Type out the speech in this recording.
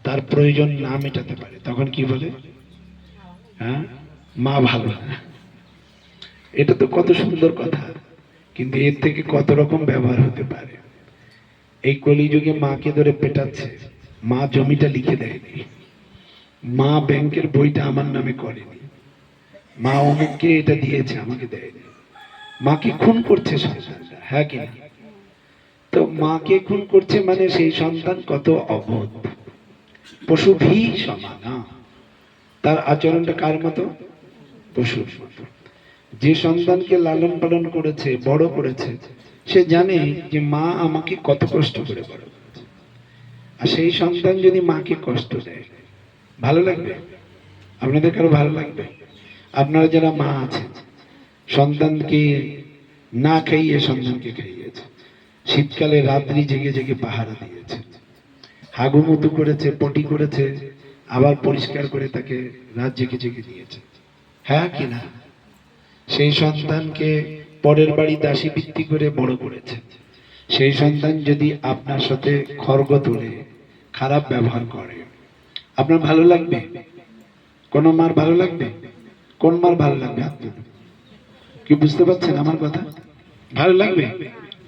তার প্রয়োজন না মেটাতে পারে, তখন কি বলে? হ্যাঁ, মা ভালো না। এটা তো কত সুন্দর কথা, কিন্তু এর থেকে কত রকম ব্যবহার হতে পারে। এই কলিযুগে মাকে ধরে পেটাচ্ছে, মা জমিটা লিখে দেয়নি, মা ব্যাংকের বইটা আমার নামে করেনি, মা অমুককে এটা দিয়েছে আমাকে দেয়নি, মাকে খুন করছে সন্তানরা, হ্যাঁ কি না? তো মাকে খুন করছে মানে সেই সন্তান কত অবোধ, পশু ভি সমানা, তার আচরণটা কার মতো? পশুর মতো। যে সন্তানকে লালন পালন করেছে, বড় করেছে, সে জানে যে মা আমাকে কত কষ্ট করে বড় করেছে। আর সেই সন্তান যদি মাকে কষ্ট দেয়, ভালো লাগবে? আপনাদের কারো ভালো লাগবে? আপনারা যারা মা আছেন, সন্তানকে না খাইয়ে সন্তানকে খাইয়েছে, শীতকালে রাত্রি জেগে জেগে পাহারা দিয়েছে, হাগুমুতু করেছে, পটি করেছে, আবার পরিষ্কার করে তাকে রাত জেগে জেগে দিয়েছে, হ্যাঁ কি না? সেই সন্তানকে পরের বাড়ি দাসী ভিত্তি করে বড় করেছে। সেই সন্তান যদি আপনার সাথে খড়গ তোলে, খারাপ ব্যবহার করে, আপনার ভালো লাগবে? কোন মার ভালো লাগবে? কোন মার ভালো লাগবে? আপনি কি বুঝতে পারছেন আমার কথা? ভালো লাগবে?